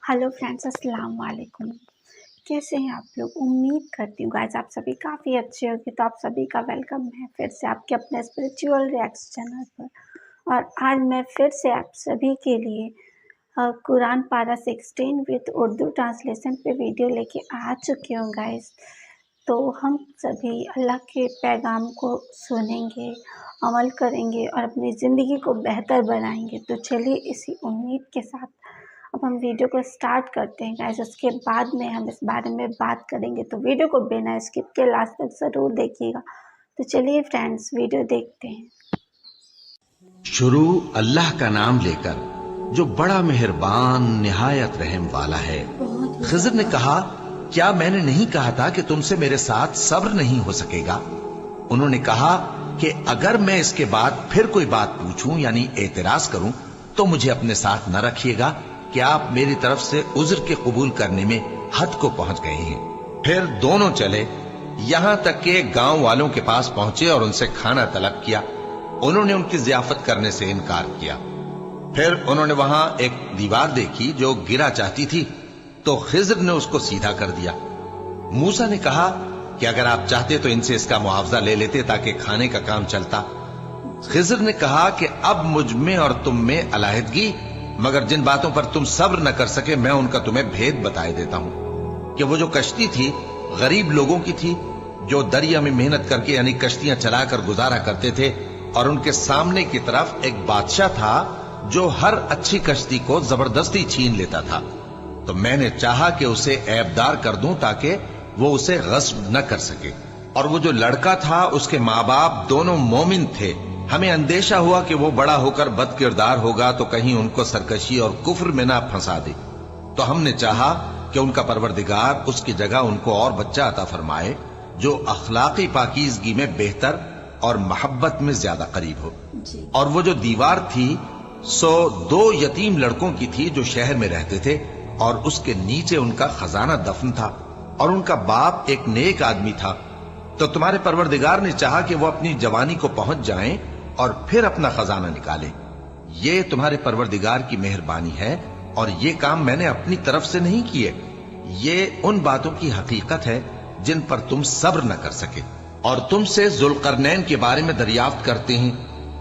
Hello friends, अस्सलाम वालेकुम। कैसे हैं आप लोग? उम्मीद करती हूँ गाइस आप सभी काफ़ी अच्छे होंगे। तो आप सभी का वेलकम है फिर से आपके अपने स्पिरिचुअल रिएक्ट्स चैनल पर। और आज मैं फिर से आप सभी के लिए कुरान पारा 16 विद उर्दू ट्रांसलेशन पे वीडियो लेके आ चुकी हूँ गाइस। तो हम सभी अल्लाह के पैगाम को सुनेंगे, अमल करेंगे और अपनी ज़िंदगी को बेहतर बनाएंगे। तो चलिए इसी उम्मीद के साथ अब हम वीडियो को स्टार्ट करते हैं गाइस। उसके बाद में हम इस बारे में बात करेंगे, तो वीडियो को बिना स्किप के लास्ट तक ज़रूर देखिएगा। तो चलिए फ्रेंड्स वीडियो देखते हैं। शुरू अल्लाह का नाम लेकर जो बड़ा मेहरबान निहायत रहम वाला है। खिज़र ने कहा, क्या मैंने नहीं कहा था कि तुमसे मेरे साथ सब्र नहीं हो सकेगा? उन्होंने कहा कि अगर मैं इसके बाद फिर कोई बात पूछूं यानी एतराज करूं तो मुझे अपने साथ न रखिएगा कि आप मेरी तरफ से उज्र के कबूल करने में हद को पहुंच गए हैं। फिर दोनों चले, यहां तक कि गांव वालों के पास पहुंचे और उनसे खाना तलब किया। उन्होंने उनकी जियाफत करने से इनकार किया। फिर उन्होंने वहां एक दीवार देखी जो गिरा चाहती थी, तो खिज़र ने उसको सीधा कर दिया। मूसा ने कहा कि अगर आप चाहते तो इनसे इसका मुआवजा ले लेते ताकि खाने का काम चलता। खिज़र ने कहा कि अब मुझ में और तुम में अलहदगी, मगर जिन बातों पर तुम सब्र न कर सके मैं उनका तुम्हें भेद बताए देता हूं कि वो जो कश्ती थी गरीब लोगों की थी जो दरिया में मेहनत करके यानी कश्तियां चलाकर गुजारा करते थे, और उनके सामने की तरफ एक बादशाह था जो हर अच्छी कश्ती को जबरदस्ती छीन लेता था। तो मैंने चाहा कि उसे ऐबदार कर दूं ताकि वो उसे गस्ब न कर सके। और वो जो लड़का था उसके माँ बाप दोनों मोमिन थे। हमें अंदेशा हुआ कि वो बड़ा होकर बदकिरदार होगा तो कहीं उनको सरकशी और कुफ्र में ना फंसा दे। तो हमने चाहा कि उनका परवरदिगार उसकी जगह उनको और बच्चा अता फरमाए जो अखलाकी पाकीज़गी में बेहतर और मोहब्बत में ज्यादा करीब हो। और वो जो दीवार थी सो 2 यतीम लड़कों की थी जो शहर में रहते थे, और उसके नीचे उनका खजाना दफन था, और उनका बाप एक नेक आदमी था। तो तुम्हारे परवरदिगार ने चाहा कि वो अपनी जवानी को पहुंच जाएं और फिर अपना खजाना निकाले। ये तुम्हारे परवरदिगार की मेहरबानी है, और ये काम मैंने अपनी तरफ से नहीं किए। ये उन बातों की हकीकत है जिन पर तुम सब्र न कर सके। और तुमसे जुल्करनैन के बारे में दरियाफ्त करते हैं,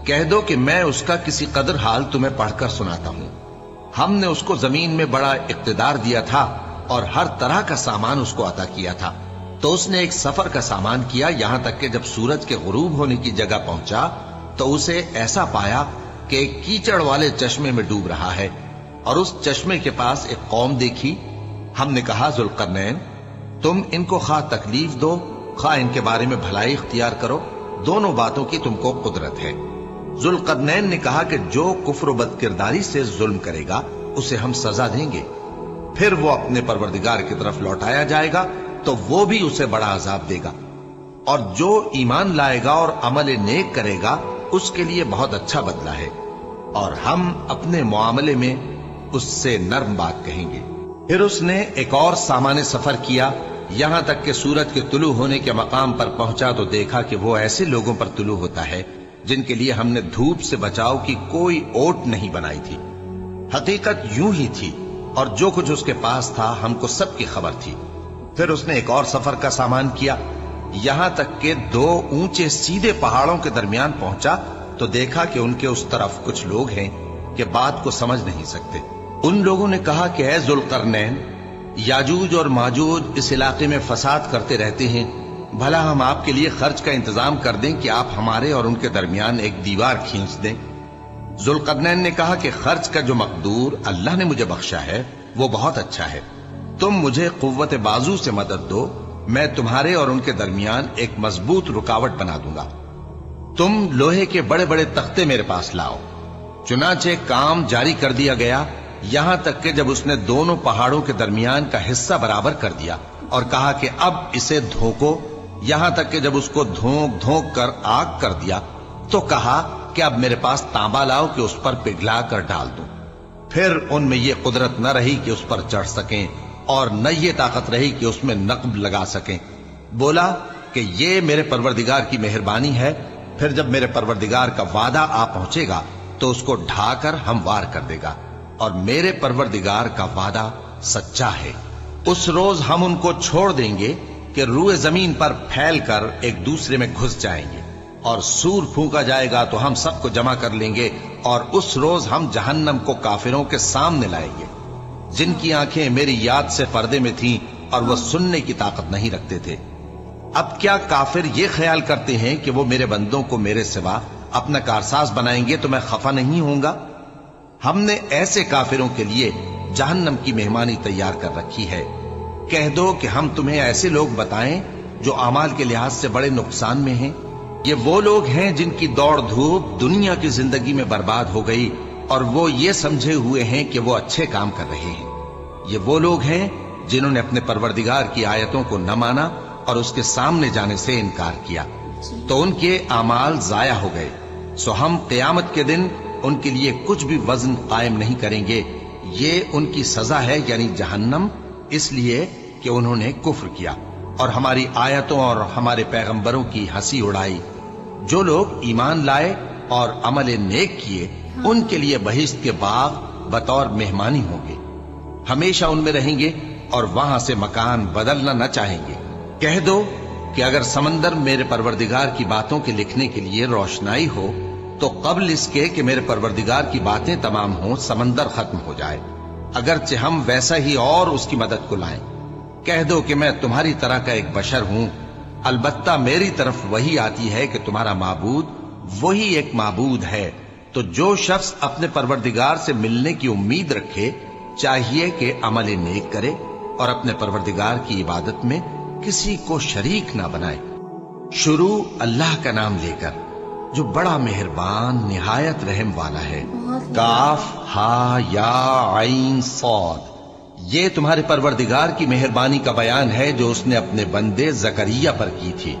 कह दो कि मैं उसका किसी कदर हाल तुम्हें पढ़कर सुनाता हूं। हमने उसको जमीन में बड़ा इक्तदार दिया था और हर तरह का सामान उसको अता किया था। तो उसने एक सफर का सामान किया, यहां तक कि जब सूरज के गुरूब होने की जगह पहुंचा तो उसे ऐसा पाया कि एक कीचड़ वाले चश्मे में डूब रहा है, और उस चश्मे के पास एक कौम देखी। हमने कहा, जुल्करनैन तुम इनको खा तकलीफ दो खा इनके बारे में भलाई इख्तियार करो, दोनों बातों की तुमको कुदरत है। जुल्करनैन ने कहा कि जो कुफ्र बदकिरदारी से जुल्म करेगा उसे हम सजा देंगे, फिर वो अपने परवरदिगार की तरफ लौटाया जाएगा तो वो भी उसे बड़ा अजाब देगा, और जो ईमान लाएगा और अमल नेक करेगा उसके लिए बहुत अच्छा बदला है, और हम अपने मुआमले में उससे नर्म बात कहेंगे। फिर उसने एक और सामान्य सफर किया, यहां तक कि सूरज के तुलू होने के मकाम पर पहुंचा तो देखा कि वो ऐसे लोगों पर तुलू होता है जिनके लिए हमने धूप से बचाव की कोई ओट नहीं बनाई थी। हकीकत यूं ही थी, और जो कुछ उसके पास था हमको सबकी खबर थी। फिर उसने एक और सफर का सामान किया, यहां तक कि 2 ऊंचे सीधे पहाड़ों के दरमियान पहुंचा तो देखा कि उनके उस तरफ कुछ लोग हैं कि बात को समझ नहीं सकते। उन लोगों ने कहा कि ऐ जुल्करनैन, याजूज और माजूज इस इलाके में फसाद करते रहते हैं, भला हम आपके लिए खर्च का इंतजाम कर दें कि आप हमारे और उनके दरमियान एक दीवार खींच दें। जुल्करनैन ने कहा कि खर्च का जो मकदूर अल्लाह ने मुझे बख्शा है वो बहुत अच्छा है। तुम मुझे कुव्वत बाजू से मदद दो, मैं तुम्हारे और उनके दरमियान एक मजबूत रुकावट बना दूंगा। तुम लोहे के बड़े बड़े तख्ते मेरे पास लाओ। चुनाचे काम जारी कर दिया गया, यहां तक कि जब उसने दोनों पहाड़ों के दरमियान का हिस्सा बराबर कर दिया और कहा कि अब इसे धोको, यहां तक कि जब उसको धोंक धोंक कर आग कर दिया तो कहा कि अब मेरे पास तांबा लाओ कि उस पर पिघला कर डाल दूं। फिर उनमें यह कुदरत न रही कि उस पर चढ़ सकें, और न ये ताकत रही कि उसमें नक्ब लगा सकें। बोला कि ये मेरे परवरदिगार की मेहरबानी है, फिर जब मेरे परवरदिगार का वादा आ पहुंचेगा तो उसको ढाकर हमवार कर देगा, और मेरे परवरदिगार का वादा सच्चा है। उस रोज हम उनको छोड़ देंगे कि रूए जमीन पर फैल कर एक दूसरे में घुस जाएंगे, और सूर फूंका जाएगा तो हम सबको जमा कर लेंगे, और उस रोज हम जहन्नम को काफिरों के सामने लाएंगे, जिनकी आंखें मेरी याद से पर्दे में थीं और वो सुनने की ताकत नहीं रखते थे। अब क्या काफिर ये ख्याल करते हैं कि वो मेरे बंदों को मेरे सिवा अपना कारसाज बनाएंगे तो मैं खफा नहीं होऊंगा? हमने ऐसे काफिरों के लिए जहन्नम की मेहमानी तैयार कर रखी है। कह दो कि हम तुम्हें ऐसे लोग बताएं जो अमाल के लिहाज से बड़े नुकसान में हैं। ये वो लोग हैं जिनकी दौड़ धूप दुनिया की जिंदगी में बर्बाद हो गई, और वो ये समझे हुए हैं कि वो अच्छे काम कर रहे हैं। ये वो लोग हैं जिन्होंने अपने परवरदिगार की आयतों को न माना और उसके सामने जाने से इनकार किया, तो उनके अमाल जाया हो गए। सो हम क़यामत के दिन उनके लिए कुछ भी वजन कायम नहीं करेंगे। ये उनकी सजा है, यानी जहन्नम, इसलिए कि उन्होंने कुफ्र किया और हमारी आयतों और हमारे पैगंबरों की हंसी उड़ाई। जो लोग ईमान लाए और अमल नेक किए, उनके लिए बहिश्त के बाग बतौर मेहमानी होंगे, हमेशा उनमें रहेंगे और वहां से मकान बदलना न चाहेंगे। कह दो कि अगर समंदर मेरे परवरदिगार की बातों के लिखने के लिए रोशनाई हो, तो कबल इसके कि मेरे परवरदिगार की बातें तमाम हों, समंदर खत्म हो जाए, अगरचे हम वैसा ही और उसकी मदद को लाएं। कह दो कि मैं तुम्हारी तरह का एक बशर हूं, अलबत्ता मेरी तरफ वही आती है कि तुम्हारा माबूद वही एक माबूद है। तो जो शख्स अपने परवरदिगार से मिलने की उम्मीद रखे, चाहिए कि अमल नेक करे और अपने परवरदिगार की इबादत में किसी को शरीक ना बनाए। शुरू अल्लाह का नाम लेकर जो बड़ा मेहरबान निहायत रहम वाला है। काफ हा या आइन सौद, ये तुम्हारे परवरदिगार की मेहरबानी का बयान है जो उसने अपने बंदे जकरिया पर की थी,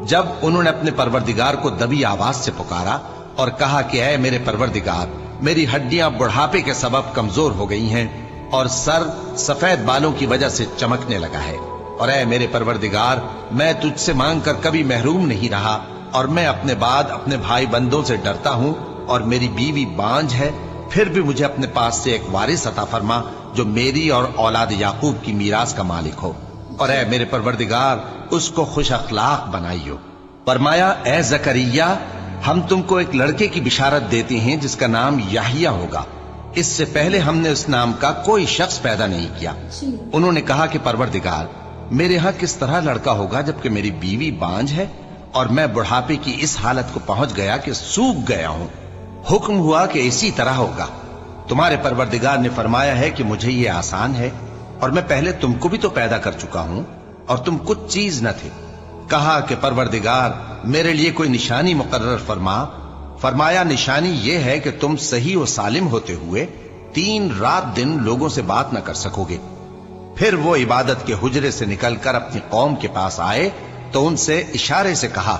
जब उन्होंने अपने परवरदिगार को दबी आवाज से पुकारा और कहा कि ऐ मेरे परवरदिगार, मेरी हड्डियां बुढ़ापे के सबब कमजोर हो गई हैं और सर सफेद बालों की वजह से चमकने लगा है, और ऐ मेरे परवरदिगार, मैं तुझसे मांग कर कभी महरूम नहीं रहा, और मैं अपने बाद अपने भाई बंदों से डरता हूं, और मेरी बीवी बांझ है, फिर भी मुझे अपने पास से एक वारिस अता फरमा जो मेरी और औलाद याकूब की मीरास का मालिक हो, और ऐ मेरे परवरदिगार, उसको खुश अखलाक बनाइयो। फरमाया, ऐ जकरिया, हम तुमको एक लड़के की बिशारत देते हैं जिसका नाम याहिया होगा। इससे पहले हमने उस नाम का कोई शख्स पैदा नहीं किया। उन्होंने कहा कि परवरदिगार, मेरे यहाँ किस तरह लड़का होगा जबकि मेरी बीवी बांझ है और मैं बुढ़ापे की इस हालत को पहुंच गया कि सूख गया हूं। हुक्म हुआ कि इसी तरह होगा। तुम्हारे परवरदिगार ने फरमाया है कि मुझे ये आसान है, और मैं पहले तुमको भी तो पैदा कर चुका हूं और तुम कुछ चीज न थे। कहा कि परवरदिगार, मेरे लिए कोई निशानी मुकर्रर फरमा। फरमाया, निशानी ये है कि तुम सही और सालिम होते हुए 3 रात दिन लोगों से बात न कर सकोगे। फिर वो इबादत के हुजरे से निकलकर अपनी कौम के पास आए तो उनसे इशारे से कहा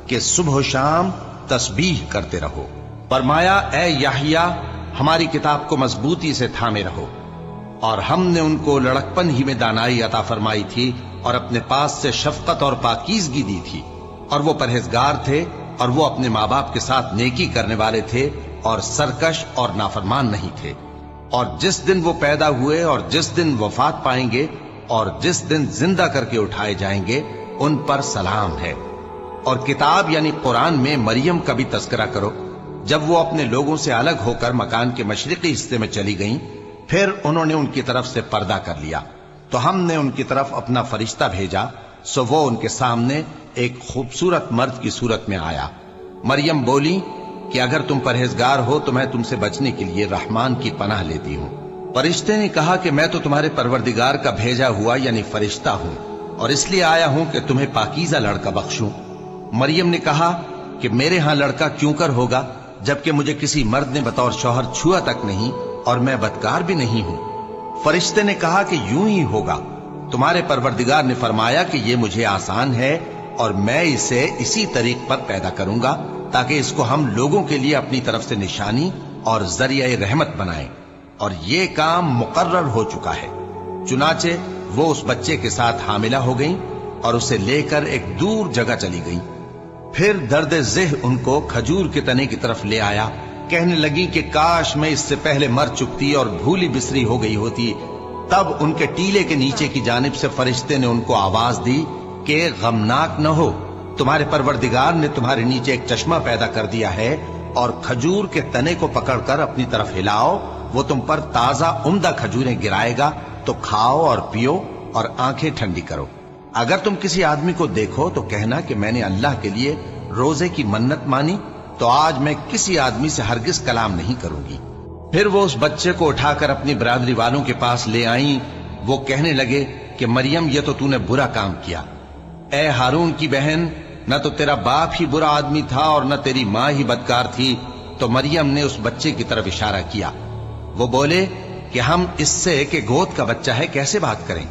कि सुबह शाम तस्बीह करते रहो। फरमाया, ऐ याहिया, हमारी किताब को मजबूती से थामे रहो। और हमने उनको लड़कपन ही में दानाई अता फरमाई थी और अपने पास से शफकत और पाकीज़गी दी थी, और वो परहेजगार थे और वो अपने माँ बाप के साथ नेकी करने वाले थे और सरकश और नाफरमान नहीं थे। और जिस दिन वो पैदा हुए और जिस दिन वफात पाएंगे और जिस दिन जिंदा करके उठाए जाएंगे, उन पर सलाम है। और किताब यानी कुरान में मरियम का भी तस्करा करो, जब वो अपने लोगों से अलग होकर मकान के मशरिकी हिस्से में चली गईं, फिर उन्होंने उनकी तरफ से पर्दा कर लिया, तो हमने उनकी तरफ अपना फरिश्ता भेजा, सो वो उनके सामने एक खूबसूरत मर्द की सूरत में आया। मरियम बोली कि अगर तुम परहेजगार हो तो मैं तुमसे बचने के लिए रहमान की पनाह लेती हूँ। फरिश्ते ने कहा कि मैं तो तुम्हारे परवरदिगार का भेजा हुआ यानी फरिश्ता हूँ, और इसलिए आया हूं कि तुम्हें पाकीज़ा लड़का बख्शूं। मरियम ने कहा कि मेरे यहां लड़का क्यों कर होगा, जबकि मुझे किसी मर्द ने बतौर शौहर छुआ तक नहीं और मैं बदकार भी नहीं हूं। फरिश्ते ने कहा कि यूं ही होगा। तुम्हारे परवरदिगार ने फरमाया कि ये मुझे आसान है और मैं इसे इसी तरीक पर पैदा करूंगा ताकि इसको हम लोगों के लिए अपनी तरफ से निशानी और जरिया रहमत बनाएं, और ये काम मुकर्रर हो चुका है। चुनाचे वो उस बच्चे के साथ हामिला हो गईं और उसे लेकर एक दूर जगह चली गईं। फिर दर्द ज़ेह उनको खजूर के तने की तरफ ले आया। कहने लगी कि काश मैं इससे पहले मर चुकती और भूली बिसरी हो गई होती। तब उनके टीले के नीचे की जानिब से फरिश्ते ने उनको आवाज दी कि गमनाक न हो, तुम्हारे परवरदिगार ने तुम्हारे नीचे एक चश्मा पैदा कर दिया है और खजूर के तने को पकड़कर अपनी तरफ हिलाओ, वो तुम पर ताजा उम्दा खजूरें गिराएगा, तो खाओ और पियो और आंखें ठंडी करो। अगर तुम किसी आदमी को देखो तो कहना कि मैंने अल्लाह के लिए रोजे की मन्नत मानी, तो आज मैं किसी आदमी से हरगिज कलाम नहीं करूंगी। फिर वो उस बच्चे को उठाकर अपनी बरादरी वालों के पास ले आई। वो कहने लगे कि मरियम, ये तो तूने बुरा काम किया। ए हारून की बहन, न तो तेरा बाप ही बुरा आदमी था और न तेरी माँ ही बदकार थी। तो मरियम ने उस बच्चे की तरफ इशारा किया। वो बोले कि हम इससे कि गोद का बच्चा है कैसे बात करें।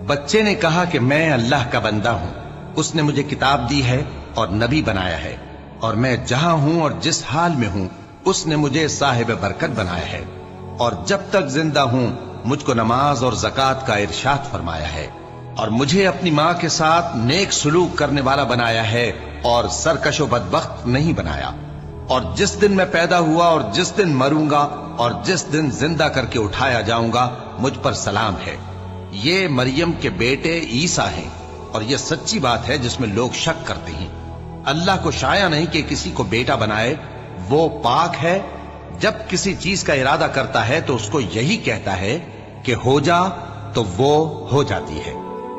बच्चे ने कहा कि मैं अल्लाह का बंदा हूं, उसने मुझे किताब दी है और नबी बनाया है, और मैं जहां हूं और जिस हाल में हूं उसने मुझे साहिब बरकत बनाया है, और जब तक जिंदा हूं मुझको नमाज और ज़कात का इरशाद फरमाया है, और मुझे अपनी माँ के साथ नेक सुलूक करने वाला बनाया है और सरकश व बदबख्त नहीं बनाया। और जिस दिन मैं पैदा हुआ और जिस दिन मरूंगा और जिस दिन जिंदा करके उठाया जाऊंगा, मुझ पर सलाम है। ये मरियम के बेटे ईसा हैं, और ये सच्ची बात है जिसमें लोग शक करते हैं। अल्लाह को शाया नहीं कि किसी को बेटा बनाए, वो पाक है। जब किसी चीज का इरादा करता है तो उसको यही कहता है कि हो जा, तो वो हो जाती है।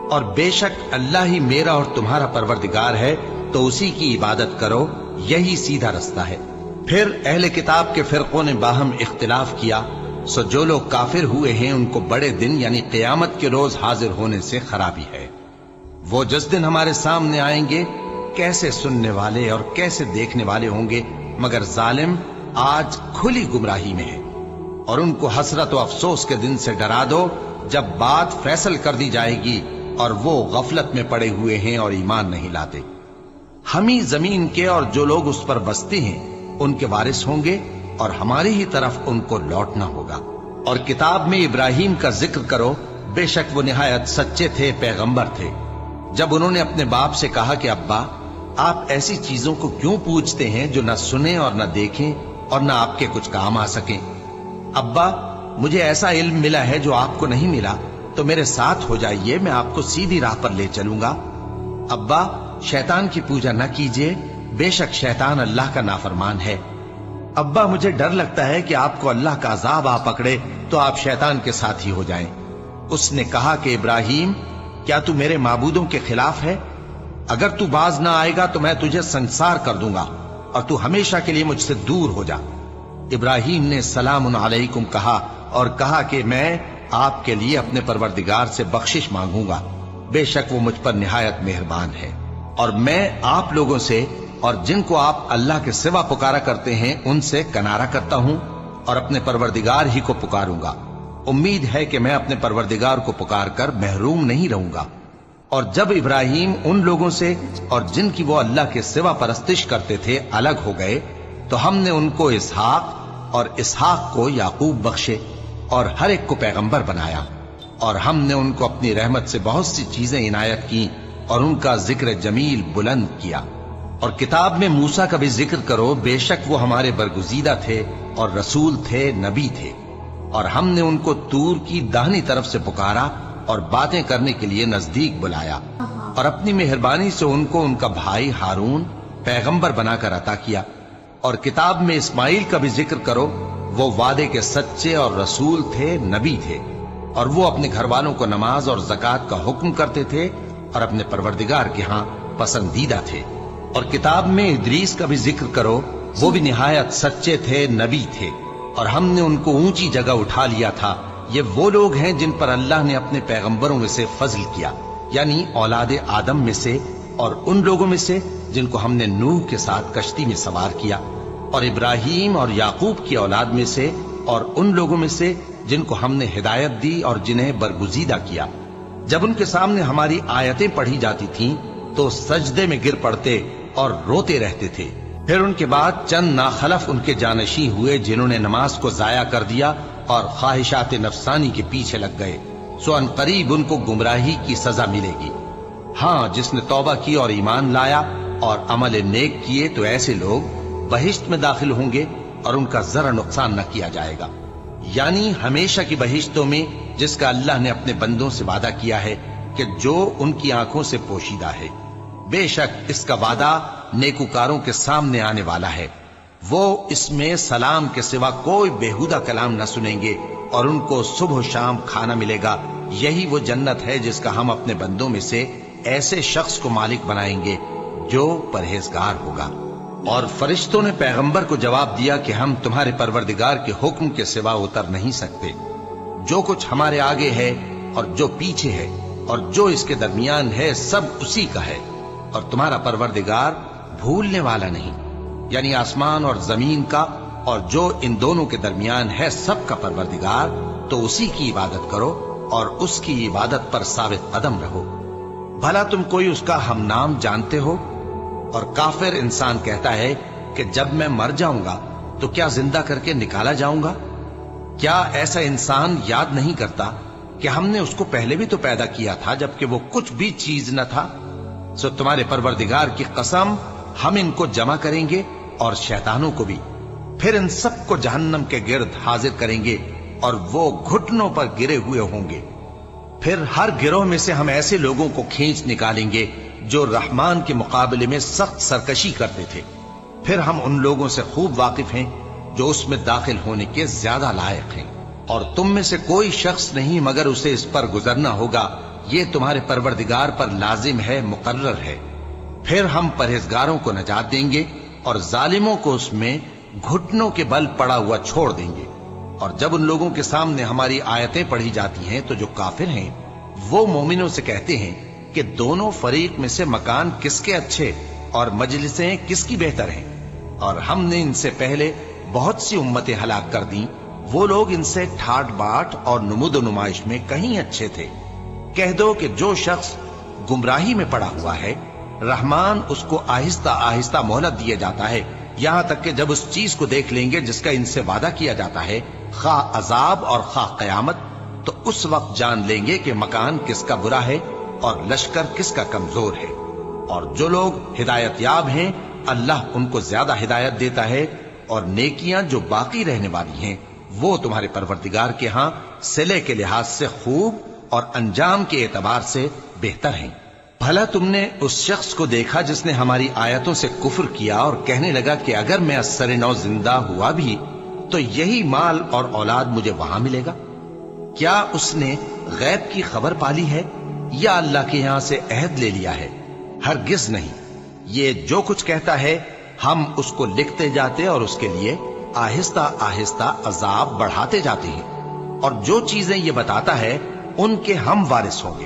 और बेशक अल्लाह ही मेरा और तुम्हारा परवरदिगार है, तो उसी की इबादत करो, यही सीधा रास्ता है। फिर अहले किताब के फिरकों ने बाहम इख्तिलाफ किया, सो जो लोग काफिर हुए हैं उनको बड़े दिन यानी क़यामत के रोज हाजिर होने से खराबी है। वो जिस दिन हमारे सामने आएंगे कैसे सुनने वाले और कैसे देखने वाले होंगे, मगर जालिम आज खुली गुमराही में है। और उनको हसरत और अफसोस के दिन से डरा दो जब बात फैसल कर दी जाएगी और वो गफलत में पड़े हुए हैं और ईमान नहीं लाते। हम ही जमीन के और जो लोग उस पर बसते हैं उनके वारिस होंगे और हमारी ही तरफ उनको लौटना होगा। और किताब में इब्राहिम का जिक्र करो, बेशक वो निहायत सच्चे थे, पैगंबर थे। जब उन्होंने अपने बाप से कहा कि अब्बा, आप ऐसी चीजों को क्यों पूछते हैं जो न सुने और न देखें और न आपके कुछ काम आ सकें। अब्बा, मुझे ऐसा इल्म मिला है जो आपको नहीं मिला, तो मेरे साथ हो जाइए, मैं आपको सीधी राह पर ले चलूंगा। अब्बा, शैतान की पूजा न कीजिए, बेशक शैतान अल्लाह का नाफरमान है। अब्बा, मुझे डर लगता है कि आपको अल्लाह का अजाब आ पकड़े तो आप शैतान के साथ ही हो जाएं। उसने कहा कि इब्राहिम, क्या तू मेरे माबूदों के खिलाफ है? अगर तू बाज ना आएगा तो मैं तुझे संसार कर दूंगा और तू हमेशा के लिए मुझसे दूर हो जा। इब्राहिम ने सलामुन अलैकुम कहा और कहा कि मैं आपके लिए अपने परवरदिगार से बख्शिश मांगूंगा, बेशक वो मुझ पर निहायत मेहरबान है। और मैं आप लोगों से और जिनको आप अल्लाह के सिवा पुकारा करते हैं उनसे कनारा करता हूं और अपने परवरदिगार ही को पुकारूंगा। उम्मीद है कि मैं अपने परवरदिगार को पुकार कर महरूम नहीं रहूंगा। और जब इब्राहिम उन लोगों से और जिनकी वो अल्लाह के सिवा परस्तिश करते थे अलग हो गए, तो हमने उनको इसहाक और इसहाक को याकूब बख्शे और हर एक को पैगंबर बनाया। और हमने उनको अपनी रहमत से बहुत सी चीजें इनायत की और उनका जिक्र जमील बुलंद किया। और किताब में मूसा का भी जिक्र करो, बेशक वो हमारे बरगुजीदा थे और रसूल थे, नबी थे। और हमने उनको तूर की दाहिनी तरफ से पुकारा और बातें करने के लिए नजदीक बुलाया और अपनी मेहरबानी से उनको उनका भाई हारून पैगंबर बनाकर अता किया। और किताब में इस्माइल का भी जिक्र करो, वो वादे के सच्चे और रसूल थे, नबी थे, और वो अपने घर वालों को नमाज और ज़कात का हुक्म करते थे और अपने परवरदिगार के यहाँ पसंदीदा थे। और किताब में इदरीस का भी जिक्र करो, वो भी निहायत सच्चे थे, नबी थे, और हमने उनको ऊंची जगह उठा लिया था। ये वो लोग हैं जिन पर अल्लाह ने अपने पैगंबरों में से फजल किया, यानी औलाद आदम में से, और उन लोगों में से जिनको हमने नूह के साथ कश्ती में सवार किया, और इब्राहिम और याकूब की औलाद में से, और उन लोगों में से जिनको हमने हिदायत दी और जिन्हें बरगुजीदा किया। जब उनके सामने हमारी आयतें पढ़ी जाती थीं, तो सजदे में गिर पड़ते और रोते रहते थे। फिर उनके बाद चंद नाखलफ उनके जानशी हुए जिन्होंने नमाज को जाया कर दिया और ख्वाहिशात नफसानी के पीछे लग गए, सो अनकरीब उनको गुमराही की सजा मिलेगी। हाँ, जिसने तौबा की और ईमान लाया और अमल नेक किए तो ऐसे लोग बहिश्त में दाखिल होंगे और उनका जरा नुकसान न किया जाएगा, यानी हमेशा की बहिश्तों में जिसका अल्लाह ने अपने बंदों से वादा किया है कि जो उनकी आंखों से पोशीदा है। बेशक इसका वादा नेकुकारों के सामने आने वाला है। वो इसमें सलाम के सिवा कोई बेहुदा कलाम न सुनेंगे और उनको सुबह शाम खाना मिलेगा। यही वो जन्नत है जिसका हम अपने बंदों में से ऐसे शख्स को मालिक बनाएंगे जो परहेजगार होगा। और फरिश्तों ने पैगंबर को जवाब दिया कि हम तुम्हारे परवरदिगार के हुक्म के सिवा उतर नहीं सकते। जो कुछ हमारे आगे है और जो पीछे है और जो इसके दरमियान है सब उसी का है, और तुम्हारा परवरदिगार भूलने वाला नहीं। यानी आसमान और जमीन का और जो इन दोनों के दरमियान है सबका परवरदिगार, तो उसी की इबादत करो और उसकी इबादत पर साबित कदम रहो। भला तुम कोई उसका हम नाम जानते हो? और काफिर इंसान कहता है कि जब मैं मर जाऊंगा तो क्या जिंदा करके निकाला जाऊंगा? क्या ऐसा इंसान याद नहीं करता कि हमने उसको पहले भी तो पैदा किया था जबकि वो कुछ भी चीज न था? सो तुम्हारे परवरदिगार की कसम, हम इनको जमा करेंगे और शैतानों को भी, फिर इन सबको जहन्नम के गिर्द हाजिर करेंगे और वो घुटनों पर गिरे हुए होंगे। फिर हर गिरोह में से हम ऐसे लोगों को खींच निकालेंगे जो रहमान के मुकाबले में सख्त सरकशी करते थे। फिर हम उन लोगों से खूब वाकिफ हैं जो उसमें दाखिल होने के ज्यादा लायक हैं, और तुम में से कोई शख्स नहीं मगर उसे इस पर गुजरना होगा। ये तुम्हारे परवरदिगार पर लाजिम है, मुकर्रर है। फिर हम परहेजगारों को नजात देंगे और जालिमों को उसमें घुटनों के बल पड़ा हुआ छोड़ देंगे। और जब उन लोगों के सामने हमारी आयतें पढ़ी जाती हैं तो जो काफिर हैं वो मोमिनों से कहते हैं कि दोनों फरीक में से मकान किसके अच्छे और मजलिसें किसकी बेहतर हैं। और हमने इनसे पहले बहुत सी उम्मतें हलाक कर दी, वो लोग इनसे ठाट बाट और नुमुद नुमाइश में कहीं अच्छे थे। कह दो कि जो शख्स गुमराही में पड़ा हुआ है, रहमान उसको आहिस्ता आहिस्ता मोहलत दिया जाता है, यहां तक कि जब उस चीज को देख लेंगे जिसका इनसे वादा किया जाता है, खा अजाब और खा कयामत, तो उस वक्त जान लेंगे कि मकान किसका बुरा है और लश्कर किसका कमजोर है। और जो लोग हिदायत याब हैं, अल्लाह उनको ज्यादा हिदायत देता है, और नेकियां जो बाकी रहने वाली हैं वो तुम्हारे परवरदिगार के यहां सिले के लिहाज से खूब और अंजाम के एतबार से बेहतर हैं। भला तुमने उस शख्स को देखा जिसने हमारी आयतों से कुफ्र किया और कहने लगा कि अगर मैं अस्सर नौ जिंदा हुआ भी तो यही माल और औलाद मुझे वहां मिलेगा? क्या उसने गैब की खबर पाली है या अल्लाह के यहां से अहद ले लिया है? हरगिज नहीं। ये जो कुछ कहता है हम उसको लिखते जाते और उसके लिए आहिस्ता आहिस्ता अजाब बढ़ाते जाते हैं। और जो चीजें ये बताता है उनके हम वारिस होंगे,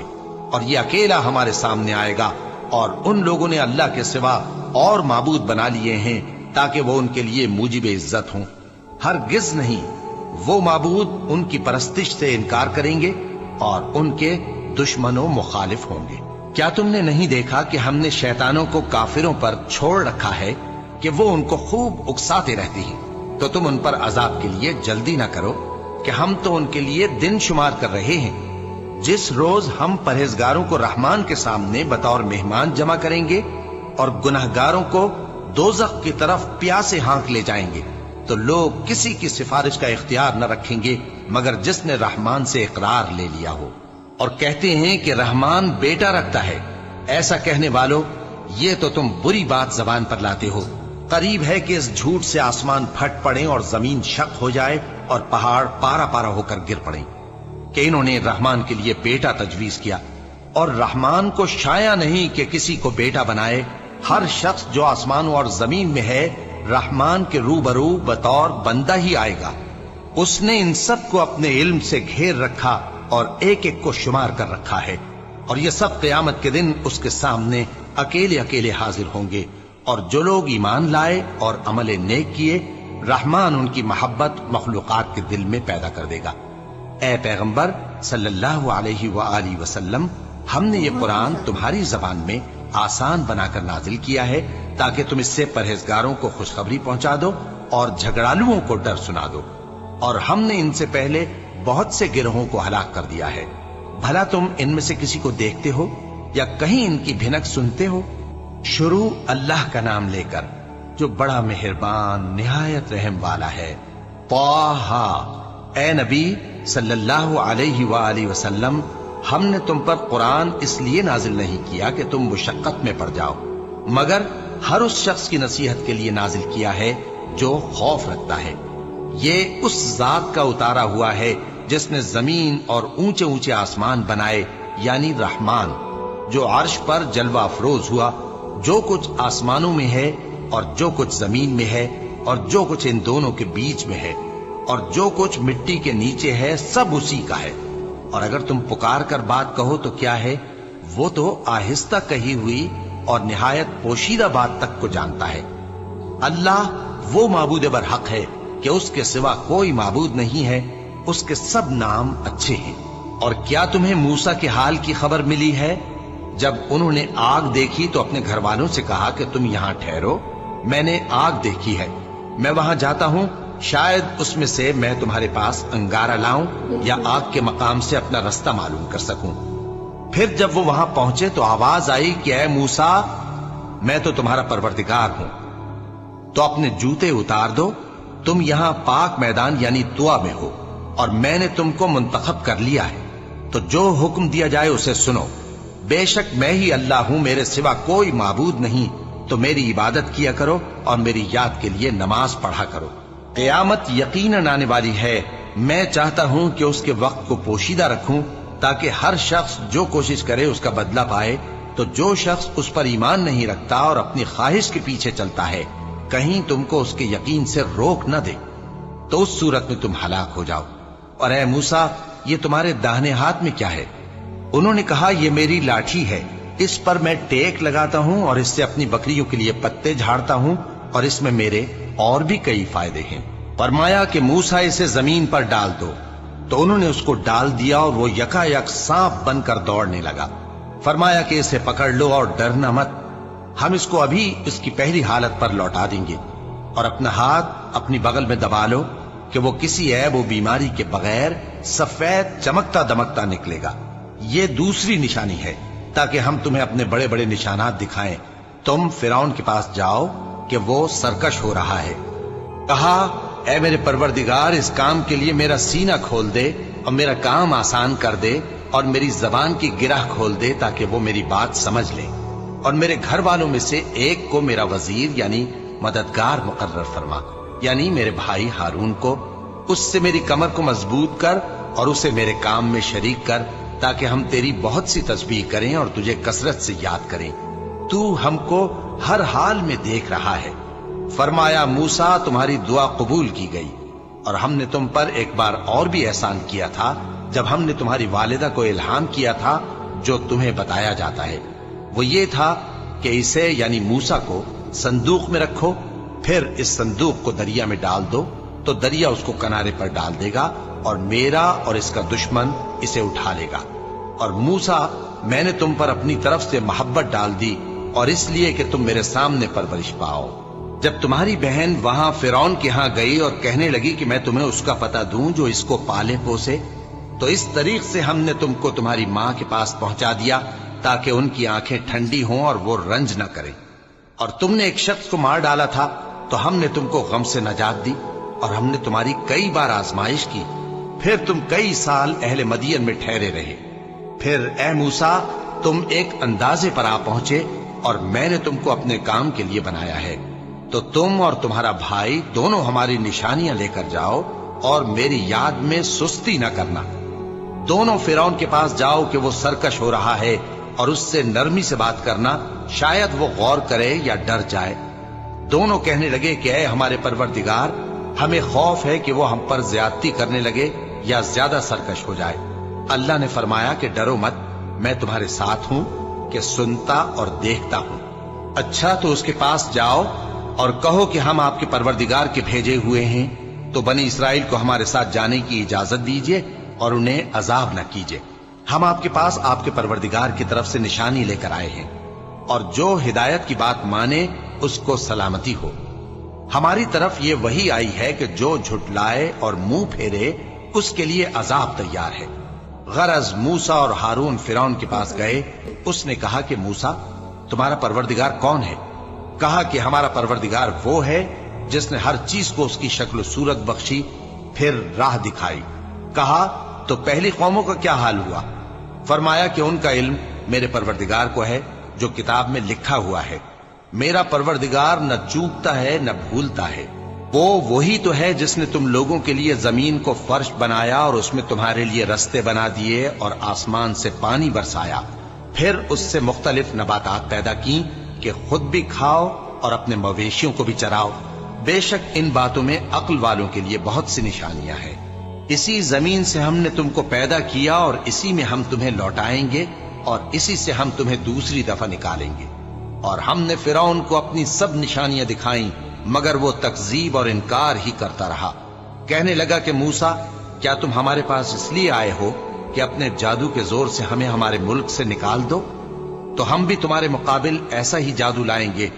और ये अकेला हमारे सामने आएगा। और उन लोगों ने अल्लाह के सिवा और माबूद बना लिए हैं ताकि वो उनके लिए मूजिब इज्जत हों। हरगिज नहीं, वो माबूद उनकी परस्तिश से इनकार करेंगे और उनके दुश्मनों मुखालिफ होंगे। क्या तुमने नहीं देखा कि हमने शैतानों को काफिरों पर छोड़ रखा है कि वो उनको खूब उकसाते रहते हैं? तो तुम उन पर अजाब के लिए जल्दी ना करो कि हम तो उनके लिए दिन शुमार कर रहे हैं। जिस रोज हम परहेजगारों को रहमान के सामने बतौर मेहमान जमा करेंगे और गुनहगारों को दोज़ख की तरफ प्यासे हाँक ले जाएंगे, तो लोग किसी की सिफारिश का इख्तियार न रखेंगे मगर जिसने रहमान से इकरार ले लिया हो। और कहते हैं कि रहमान बेटा रखता है। ऐसा कहने वालों, ये तो तुम बुरी बात जबान पर लाते हो। करीब है कि इस झूठ से आसमान फट पड़े और जमीन शक हो जाए और पहाड़ पारा पारा होकर गिर पड़े कि इन्होंने रहमान के लिए बेटा तजवीज किया। और रहमान को शाया नहीं कि किसी को बेटा बनाए। हर शख्स जो आसमानों और जमीन में है रहमान के रूबरू बतौर बंदा ही आएगा। उसने इन सब को अपने इल्म से घेर रखा और एक एक को शुमार कर रखा है। और ये सब क़यामत के दिन उसके सामने अकेले अकेले हाजिर होंगे। और जो लोग ईमान लाए और अमले नेक किए, रहमान उनकी मोहब्बत मखलूकात के दिल में पैदा कर देगा। ए पैगंबर सल्लल्लाहु अलैहि वआलिहि वसल्लम, हमने ये कुरान तुम्हारी जबान में आसान बनाकर नाजिल किया है ताकि तुम इससे परहेजगारों को खुशखबरी पहुंचा दो और झगड़ालुओं को डर सुना दो। और हमने इनसे पहले बहुत से गिरोहों को हलाक कर दिया है। भला तुम इनमें से किसी को देखते हो या कहीं इनकी भिनक सुनते हो? शुरू अल्लाह का नाम लेकर जो बड़ा मेहरबान निहायत रहम वाला है। ताहा, ए नबी सल्लल्लाहु अलैहि वआलिहि वसल्लम, हमने तुम पर कुरान इसलिए नाजिल नहीं किया कि तुम मुशक्कत में पड़ जाओ, मगर हर उस शख्स की नसीहत के लिए नाजिल किया है जो खौफ रखता है। ये उस जात का उतारा हुआ है जिसने जमीन और ऊंचे ऊंचे आसमान बनाए, यानी रहमान, जो अर्श पर जलवा अफरोज हुआ। जो कुछ आसमानों में है और जो कुछ जमीन में है और जो कुछ इन दोनों के बीच में है और जो कुछ मिट्टी के नीचे है, सब उसी का है। और अगर तुम पुकार कर बात कहो तो क्या है, वो तो आहिस्ता कही हुई और निहायत पोशीदा बात तक को जानता है। अल्लाह वो माबूद बरहक है कि उसके सिवा कोई माबूद नहीं है, उसके सब नाम अच्छे हैं। और क्या तुम्हें मूसा के हाल की खबर मिली है? जब उन्होंने आग देखी तो अपने घर वालों से कहा कि तुम यहां ठहरो, मैंने आग देखी है, मैं वहां जाता हूं, शायद उसमें से मैं तुम्हारे पास अंगारा लाऊं या आग के मकाम से अपना रास्ता मालूम कर सकूं। फिर जब वो वहां पहुंचे तो आवाज आई कि ऐ मूसा, मैं तो तुम्हारा परवरदिगार हूं, तो अपने जूते उतार दो, तुम यहां पाक मैदान यानी तुआ में हो और मैंने तुमको मुंतखब कर लिया है, तो जो हुक्म दिया जाए उसे सुनो। बेशक मैं ही अल्लाह हूं, मेरे सिवा कोई माबूद नहीं, तो मेरी इबादत किया करो और मेरी याद के लिए नमाज पढ़ा करो। क़यामत यकीनन आने वाली है, मैं चाहता हूं कि उसके वक्त को पोशीदा रखूं ताकि हर शख्स जो कोशिश करे उसका बदला पाए। तो जो शख्स उस पर ईमान नहीं रखता और अपनी ख्वाहिश के पीछे चलता है, कहीं तुमको उसके यकीन से रोक न दे, तो उस सूरत में तुम हलाक हो जाओ। और ऐ मूसा, ये तुम्हारे दाहिने हाथ में क्या है? उन्होंने कहा, ये मेरी लाठी है, इस पर मैं टेक लगाता हूं और इससे अपनी बकरियों के लिए पत्ते झाड़ता हूं और इसमें मेरे और भी कई फायदे हैं। फरमाया कि मूसा इसे जमीन पर डाल दो, तो उन्होंने उसको डाल दिया और वो यकायक सांप बनकर दौड़ने लगा। फरमाया कि इसे पकड़ लो और डरना मत, हम इसको अभी इसकी पहली हालत पर लौटा देंगे। और अपना हाथ अपनी बगल में दबा लो कि वो किसी ऐब व बीमारी के बगैर सफेद चमकता दमकता निकलेगा। ये दूसरी निशानी है ताकि हम तुम्हें अपने बड़े बड़े निशानात दिखाएं। तुम फिरौन के पास जाओ कि वो सरकश हो रहा है। कहा, ऐ मेरे परवरदिगार, इस काम के लिए मेरा सीना खोल दे और मेरा काम आसान कर दे और मेरी जबान की गिरह खोल दे ताकि वो मेरी बात समझ ले, और मेरे घर वालों में से एक को मेरा वजीर यानी मददगार मुकर्रर फरमा, यानी मेरे भाई हारून को। उससे मेरी कमर को मजबूत कर और उसे मेरे काम में शरीक कर, ताकि हम तेरी बहुत सी तस्बीह करें और तुझे कसरत से याद करें। तू हमको हर हाल में देख रहा है। फरमाया, मूसा, तुम्हारी दुआ कबूल की गई और हमने तुम पर एक बार और भी एहसान किया था जब हमने तुम्हारी वालिदा को इल्हाम किया था जो तुम्हें बताया जाता है। वो ये था कि इसे यानी मूसा को संदूक में रखो, फिर इस संदूक को दरिया में डाल दो, तो दरिया उसको किनारे पर डाल देगा और मेरा और इसका दुश्मन इसे उठा लेगा। और मूसा, मैंने तुम पर अपनी तरफ से मोहब्बत डाल दी और इसलिए कि तुम मेरे सामने परवरिश पाओ। जब तुम्हारी बहन वहां फिरौन के यहां गई और कहने लगी कि मैं तुम्हें उसका पता दूं जो इसको पाले पोसे, तो इस तरीक से हमने तुमको तुम्हारी मां के पास पहुंचा दिया ताकि उनकी आंखें ठंडी हों और वो रंज न करें। और तुमने एक शख्स को मार डाला था तो हमने तुमको गम से नजात दी और हमने तुम्हारी कई बार आजमाइश की, फिर तुम कई साल अहले मदियन में ठहरे रहे। फिर ए मूसा, तुम एक अंदाजे पर आ पहुंचे और मैंने तुमको अपने काम के लिए बनाया है, तो तुम और तुम्हारा भाई दोनों हमारी निशानियां लेकर जाओ और मेरी याद में सुस्ती न करना। दोनों फिरौन के पास जाओ कि वो सरकश हो रहा है और उससे नरमी से बात करना, शायद वो गौर करे या डर जाए। दोनों कहने लगे कि ऐ हमारे परवरदिगार, हमें खौफ है कि वो हम पर ज्यादती करने लगे या ज्यादा सरकश हो जाए। अल्लाह ने फरमाया कि डरो मत, मैं तुम्हारे साथ हूं कि सुनता और देखता हूं। अच्छा, तो उसके पास जाओ और कहो कि हम आपके परवरदिगार के भेजे हुए हैं, तो बनी इसराइल को हमारे साथ जाने की इजाजत दीजिए और उन्हें अजाब न कीजिए। हम आपके पास आपके परवरदिगार की तरफ से निशानी लेकर आए हैं, और जो हिदायत की बात माने उसको सलामती हो। हमारी तरफ ये वही आई है कि जो झुटलाए और मुंह फेरे उसके लिए अजाब तैयार है। गरज मूसा और हारून फिरौन के पास गए। उसने कहा कि मूसा, तुम्हारा परवरदिगार कौन है? कहा कि हमारा परवरदिगार वो है जिसने हर चीज को उसकी शक्ल सूरत बख्शी, फिर राह दिखाई, کہا تو پہلی قوموں کا کیا حال ہوا؟ فرمایا کہ ان کا علم میرے پروردگار کو ہے جو کتاب میں لکھا ہوا ہے. میرا پروردگار نہ چوکتا ہے نہ بھولتا ہے. وہ وہی تو ہے جس نے تم لوگوں کے لیے زمین کو فرش بنایا اور اس میں تمہارے لیے رستے بنا دیے اور آسمان سے پانی برسایا، پھر اس سے مختلف نباتات پیدا کی کہ خود بھی کھاؤ اور اپنے مویشیوں کو بھی چراؤ. بے شک ان باتوں میں عقل والوں کے لیے بہت سی نشانیاں ہیں. اسی زمین سے ہم نے تم کو پیدا کیا اور اسی میں ہم تمہیں لوٹائیں گے اور اسی سے ہم تمہیں دوسری دفعہ نکالیں گے. اور ہم نے فرعون کو اپنی سب نشانیاں دکھائیں مگر وہ تکذیب اور انکار ہی کرتا رہا. کہنے لگا کہ موسیٰ، کیا تم ہمارے پاس اس لیے آئے ہو کہ اپنے جادو کے زور سے ہمیں ہمارے ملک سے نکال دو؟ تو ہم بھی تمہارے مقابل ایسا ہی جادو لائیں گے.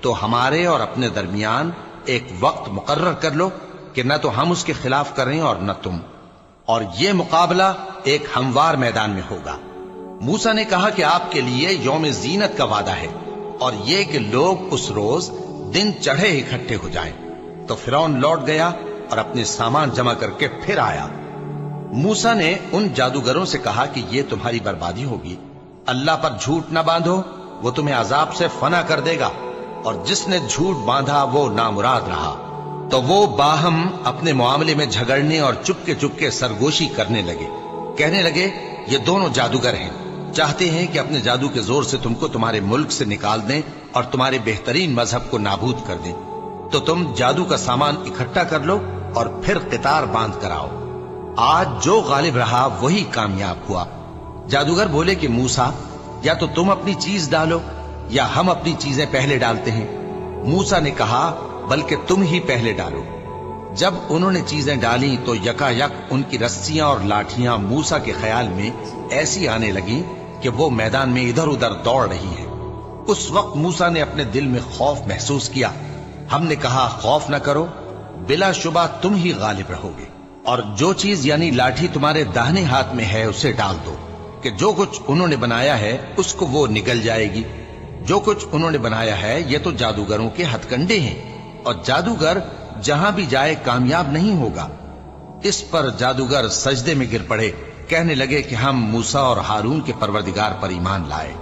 تو ہمارے اور اپنے درمیان ایک وقت مقرر کر لو کہ نہ تو ہم اس کے خلاف کریں اور نہ تم، اور یہ مقابلہ ایک ہموار میدان میں ہوگا. موسیٰ نے کہا کہ آپ کے لیے یوم زینت کا وعدہ ہے اور یہ کہ لوگ اس روز دن چڑھے اکٹھے ہو جائیں. تو فرعون لوٹ گیا اور اپنے سامان جمع کر کے پھر آیا. موسیٰ نے ان جادوگروں سے کہا کہ یہ تمہاری بربادی ہوگی. اللہ پر جھوٹ نہ باندھو، وہ تمہیں عذاب سے فنا کر دے گا، اور جس نے جھوٹ باندھا وہ نامراد رہا. تو وہ باہم اپنے معاملے میں جھگڑنے اور چپکے سرگوشی کرنے لگے. کہنے لگے یہ دونوں جادوگر ہیں، چاہتے ہیں کہ اپنے جادو کے زور سے تم کو تمہارے ملک سے نکال دیں اور تمہارے بہترین مذہب کو نابود کر دیں. تو تم جادو کا سامان اکٹھا کر لو اور پھر قطار باندھ کر آؤ. آج جو غالب رہا وہی کامیاب ہوا. جادوگر بولے کہ موسیٰ، یا تو تم اپنی چیز ڈالو یا ہم اپنی چیزیں پہلے ڈالتے ہیں. موسیٰ نے کہا بلکہ تم ہی پہلے ڈالو. جب انہوں نے چیزیں ڈالی تو یکا یک ان کی رسیاں اور لاٹھیاں موسیٰ کے خیال میں ایسی آنے لگیں کہ وہ میدان میں ادھر ادھر دوڑ رہی ہیں. اس وقت موسیٰ نے اپنے دل میں خوف محسوس کیا. ہم نے کہا خوف نہ کرو، بلا شبہ تم ہی غالب رہو گے. اور جو چیز یعنی لاٹھی تمہارے داہنے ہاتھ میں ہے اسے ڈال دو کہ جو کچھ انہوں نے بنایا ہے اس کو وہ نگل جائے گی. جو کچھ انہوں نے بنایا ہے یہ تو جادوگروں کے ہتھ کنڈے ہیں، اور جادوگر جہاں بھی جائے کامیاب نہیں ہوگا. اس پر جادوگر سجدے میں گر پڑے. کہنے لگے کہ ہم موسیٰ اور ہارون کے پروردگار پر ایمان لائے.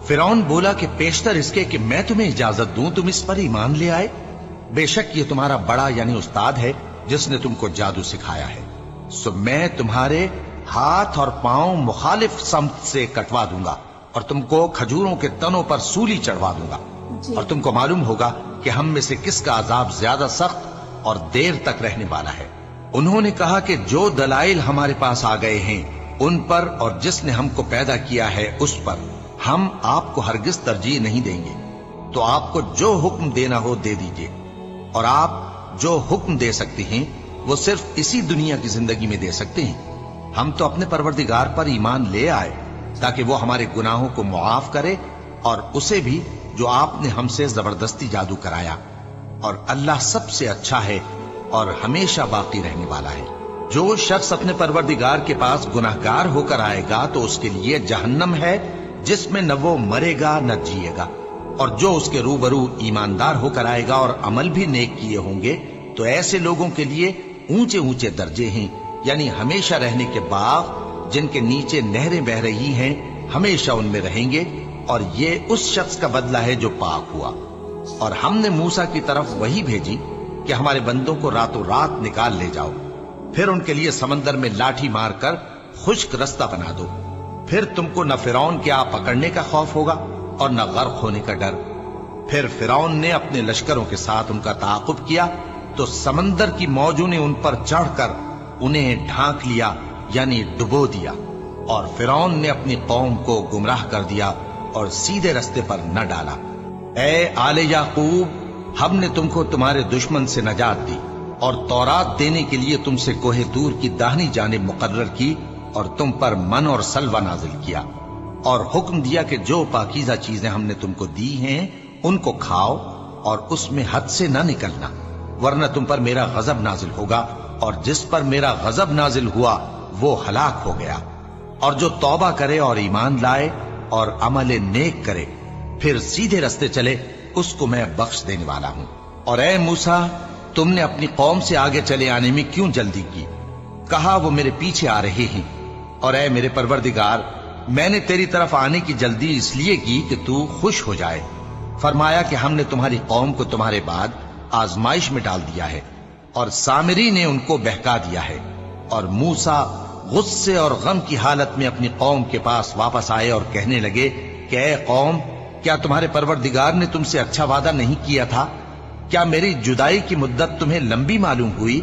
فرعون بولا کہ پیشتر اس کے کہ میں تمہیں اجازت دوں تم اس پر ایمان لے آئے. بے شک یہ تمہارا بڑا یعنی استاد ہے جس نے تم کو جادو سکھایا ہے. سو میں تمہارے ہاتھ اور پاؤں مخالف سمت سے کٹوا دوں گا اور تم کو کھجوروں کے تنوں پر سولی چڑھوا دوں گا. اور تم کو معلوم ہوگا کہ ہم میں سے کس کا عذاب زیادہ سخت اور دیر تک رہنے والا ہے. انہوں نے کہا کہ جو دلائل ہمارے پاس آ گئے ہیں ان پر اور جس نے ہم کو پیدا کیا ہے اس پر ہم آپ کو ہرگز ترجیح نہیں دیں گے. تو آپ کو جو حکم دینا ہو دے دیجئے، اور آپ جو حکم دے سکتے ہیں وہ صرف اسی دنیا کی زندگی میں دے سکتے ہیں. ہم تو اپنے پروردگار پر ایمان لے آئے تاکہ وہ ہمارے گناہوں کو معاف کرے اور اسے بھی جو آپ نے ہم سے زبردستی جادو کرایا. اور اللہ سب سے اچھا ہے اور ہمیشہ باقی رہنے والا ہے. جو شخص اپنے پروردگار کے پاس گناہگار ہو کر آئے گا تو اس کے لیے جہنم ہے جس میں نہ وہ مرے گا نہ جیے گا. اور جو اس کے روبرو ایماندار ہو کر آئے گا اور عمل بھی نیک کیے ہوں گے تو ایسے لوگوں کے لیے اونچے اونچے درجے ہیں، یعنی ہمیشہ رہنے کے باغ جن کے نیچے نہریں بہ رہی ہیں، ہمیشہ ان میں رہیں گے. اور یہ اس شخص کا بدلہ ہے جو پاک ہوا. اور ہم نے موسیٰ کی طرف وہی بھیجی کہ ہمارے بندوں کو راتوں رات نکال لے جاؤ، پھر ان کے لیے سمندر میں لاٹھی مار کر خشک رستہ بنا دو. پھر تم کو نہ فرعون کے آ پکڑنے کا خوف ہوگا اور نہ غرق ہونے کا ڈر. پھر فرعون نے اپنے لشکروں کے ساتھ ان کا تعاقب کیا تو سمندر کی موجوں نے ان پر چڑھ کر انہیں ڈھانک لیا یعنی ڈبو دیا. اور فرعون نے اپنی قوم کو گمراہ کر دیا اور سیدھے رستے پر نہ ڈالا. اے آل یعقوب، ہم نے تم کو تمہارے دشمن سے نجات دی اور تورات دینے کے لیے تم سے کوہ طور کی داہنی جانب مقرر کی اور تم پر من اور سلوہ نازل کیا اور حکم دیا کہ جو پاکیزہ چیزیں ہم نے تم کو دی ہیں ان کو کھاؤ اور اس میں حد سے نہ نکلنا، ورنہ تم پر میرا غضب نازل ہوگا، اور جس پر میرا غضب نازل ہوا وہ ہلاک ہو گیا. اور جو توبہ کرے اور ایمان لائے اور عمل نیک کرے پھر سیدھے رستے چلے اس کو میں بخش دینے والا ہوں. اور اے موسیٰ، تم نے اپنی قوم سے آگے چلے آنے میں کیوں جلدی کی؟ कहा वो मेरे पीछे आ रहे हैं, और ऐ मेरे परवरदिगार, मैंने तेरी तरफ आने की जल्दी इसलिए की कि तू खुश हो जाए। फरमाया कि हमने तुम्हारी कौम को तुम्हारे बाद आजमाइश में डाल दिया है, और सामरी ने उनको बहका दिया है। और मूसा गुस्से और गम की हालत में अपनी कौम के पास वापस आए और कहने लगे कि ऐ कौम, क्या तुम्हारे परवरदिगार ने तुमसे अच्छा वादा नहीं किया था? क्या मेरी जुदाई की मुद्दत तुम्हें लंबी मालूम हुई,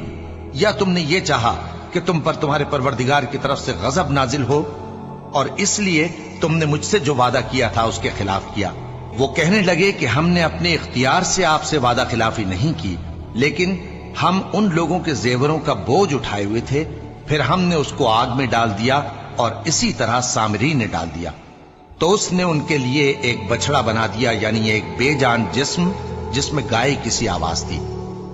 या तुमने ये चाहा कि तुम पर तुम्हारे परवरदिगार की तरफ से गजब नाजिल हो, और इसलिए तुमने मुझसे जो वादा किया था उसके खिलाफ किया? वो कहने लगे कि हमने अपने इख्तियार से आपसे वादा खिलाफी नहीं की, लेकिन हम उन लोगों के जेवरों का बोझ उठाए हुए थे, फिर हमने उसको आग में डाल दिया, और इसी तरह सामरी ने डाल दिया। तो उसने उनके लिए एक बछड़ा बना दिया, यानी एक बेजान जिस्म जिसमें गाय किसी आवाज थी।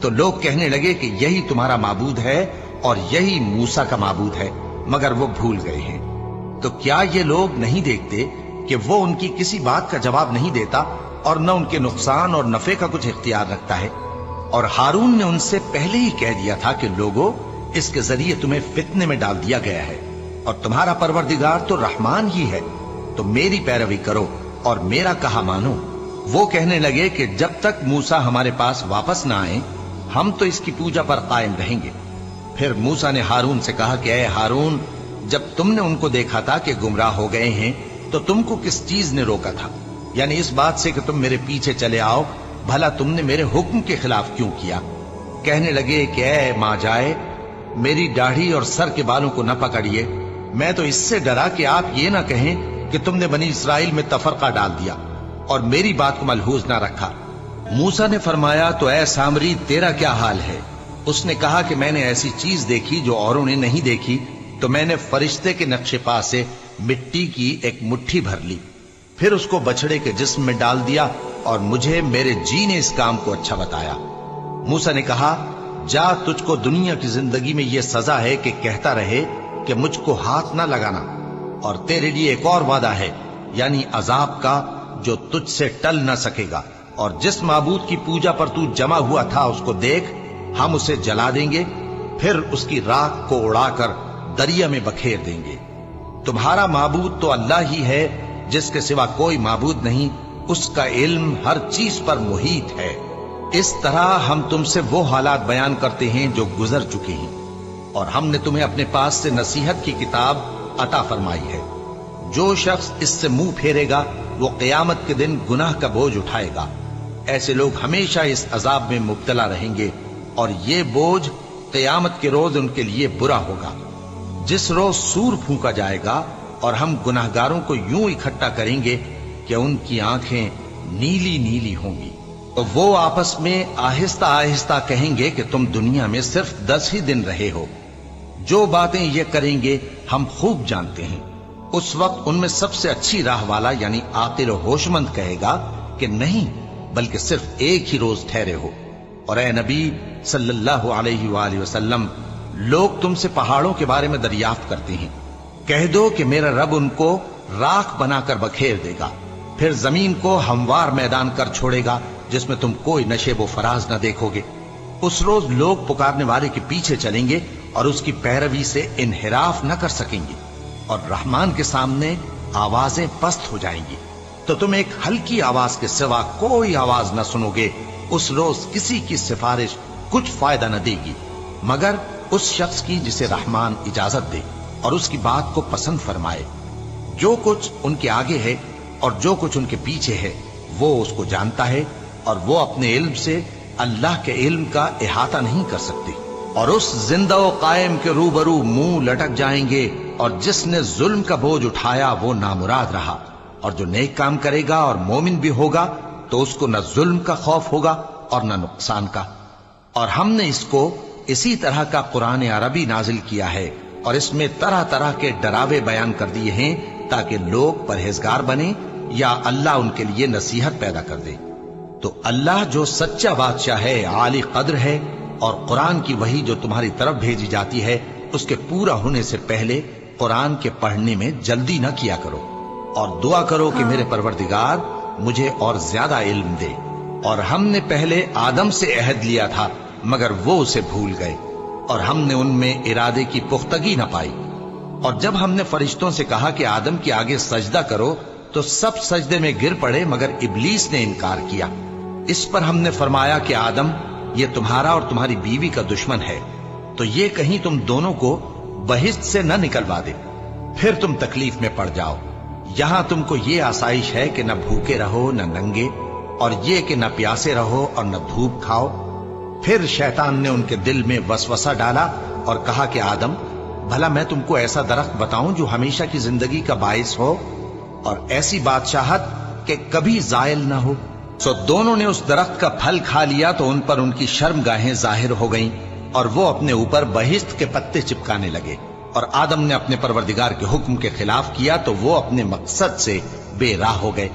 तो लोग कहने लगे कि यही तुम्हारा माबूद है और यही मूसा का माबूद है, मगर वो भूल गए हैं। तो क्या ये लोग नहीं देखते कि वो उनकी किसी बात का जवाब नहीं देता, और न उनके नुकसान और नफे का कुछ इख्तियार रखता है? और हारून ने उनसे पहले ही कह दिया था कि लोगों, इसके जरिए तुम्हें फितने में डाल दिया गया है, और तुम्हारा परवरदिगार तो रहमान ही है, तो मेरी पैरवी करो और मेरा कहा मानो। वो कहने लगे कि जब तक मूसा हमारे पास वापस ना आए, हम तो इसकी पूजा पर कायम रहेंगे। फिर मूसा ने हारून से कहा कि ऐ हारून, जब तुमने उनको देखा था कि गुमराह हो गए हैं, तो तुमको किस चीज ने रोका था? यानी इस बात से कि तुम मेरे पीछे चले आओ, भला तुमने मेरे हुक्म के खिलाफ क्यों किया? कहने लगे कि ऐ मां जाए, मेरी दाढ़ी और सर के बालों को न पकड़िए, मैं तो इससे डरा कि आप ये ना कहें कि तुमने बनी इसराइल में तफरका डाल दिया और मेरी बात को मलहूज ना रखा। मूसा ने फरमाया, तो ऐ सामरी, तेरा क्या हाल है? उसने कहा कि मैंने ऐसी चीज देखी जो औरों ने नहीं देखी, तो मैंने फरिश्ते के नक्शे पा से मिट्टी की एक मुट्ठी भर ली, फिर उसको बछड़े के जिस्म में डाल दिया, और मुझे मेरे जी ने इस काम को अच्छा बताया। मूसा ने कहा, जा, तुझको दुनिया की जिंदगी में यह सजा है कि कहता रहे कि मुझको हाथ ना लगाना, और तेरे लिए एक और वादा है, यानी अजाब का, जो तुझसे टल ना सकेगा। और जिस माबूद की पूजा पर तू जमा हुआ था उसको देख, हम उसे जला देंगे, फिर उसकी राख को उड़ाकर दरिया में बखेर देंगे। तुम्हारा माबूद तो अल्लाह ही है, जिसके सिवा कोई माबूद नहीं, उसका इल्म हर चीज पर मुहीत है। इस तरह हम तुमसे वो हालात बयान करते हैं जो गुजर चुके हैं, और हमने तुम्हें अपने पास से नसीहत की किताब अता फरमाई है। जो शख्स इससे मुंह फेरेगा वो क़यामत के दिन गुनाह का बोझ उठाएगा। ऐसे लोग हमेशा इस अजाब में मुब्तला रहेंगे, और ये बोझ क़यामत के रोज उनके लिए बुरा होगा, जिस रोज सूर फूंका जाएगा, और हम गुनाहगारों को यूं इकट्ठा करेंगे कि उनकी आंखें नीली नीली होंगी। तो वो आपस में आहिस्ता आहिस्ता कहेंगे कि तुम दुनिया में सिर्फ 10 ही दिन रहे हो। जो बातें ये करेंगे हम खूब जानते हैं। उस वक्त उनमें सबसे अच्छी राह वाला यानी आकिल और होशमंद कहेगा कि नहीं, बल्कि सिर्फ एक ही रोज ठहरे हो। और ए नबी सल्लल्लाहु अलैहि वसल्लम, लोग तुमसे पहाड़ों के बारे में दरियाफ्त करते हैं, कह दो कि मेरा रब उनको राख बनाकर बखेर देगा, फिर जमीन को हमवार मैदान कर छोड़ेगा जिसमें तुम कोई नशेबो फराज न देखोगे। उस रोज लोग पुकारने वाले के पीछे चलेंगे और उसकी पैरवी से इनहिराफ न कर सकेंगे, और रहमान के सामने आवाजें पस्त हो जाएंगी, तो तुम एक हल्की आवाज के सिवा कोई आवाज न सुनोगे। उस रोज किसी की सिफारिश कुछ फायदा न देगी, मगर उस शख्स की जिसे रहमान इजाजत दे और उसकी बात को पसंद फरमाए। जो कुछ उनके आगे है और जो कुछ उनके पीछे है वो उसको जानता है, और वो अपने इल्म से अल्लाह के इल्म का इहाता नहीं कर सकते। और उस जिंदा व कायम के रूबरू मुंह लटक जाएंगे, और जिसने जुल्म का बोझ उठाया वो नामुराद रहा, और जो नेक काम करेगा और मोमिन भी होगा तो उसको न जुल्म का खौफ होगा और न नुकसान का। और हमने इसको इसी तरह का कुरान अरबी नाजिल किया है, और इसमें तरह तरह के डरावे बयान कर दिए हैं ताकि लोग परहेजगार बने या अल्लाह उनके लिए नसीहत पैदा कर दे। तो अल्लाह जो सच्चा बादशाह है, आली कद्र है, और कुरान की वही जो तुम्हारी तरफ भेजी जाती है उसके पूरा होने से पहले कुरान के पढ़ने में जल्दी न किया करो, और दुआ करो कि मेरे परवरदिगार मुझे और ज्यादा इल्म दे। और हमने पहले आदम से अहद लिया था, मगर वो उसे भूल गए, اور ہم نے ان میں ارادے کی پختگی نہ پائی۔ اور جب ہم نے فرشتوں سے کہا کہ آدم کے آگے سجدہ کرو تو سب سجدے میں گر پڑے مگر ابلیس نے انکار کیا۔ اس پر ہم نے فرمایا کہ آدم، یہ تمہارا اور تمہاری بیوی کا دشمن ہے، تو یہ کہیں تم دونوں کو بہشت سے نہ نکلوا دے، پھر تم تکلیف میں پڑ جاؤ۔ یہاں تم کو یہ آسائش ہے کہ نہ بھوکے رہو نہ ننگے، اور یہ کہ نہ پیاسے رہو اور نہ دھوپ کھاؤ۔ پھر شیطان نے ان کے دل میں وسوسہ ڈالا اور کہا کہ آدم، بھلا میں تم کو ایسا درخت بتاؤں جو ہمیشہ کی زندگی کا باعث ہو اور ایسی بادشاہت کہ کبھی زائل نہ ہو؟ سو دونوں نے اس درخت کا پھل کھا لیا تو ان پر ان کی شرم گاہیں ظاہر ہو گئیں اور وہ اپنے اوپر بہشت کے پتے چپکانے لگے۔ اور آدم نے اپنے پروردگار کے حکم کے خلاف کیا تو وہ اپنے مقصد سے بے راہ ہو گئے۔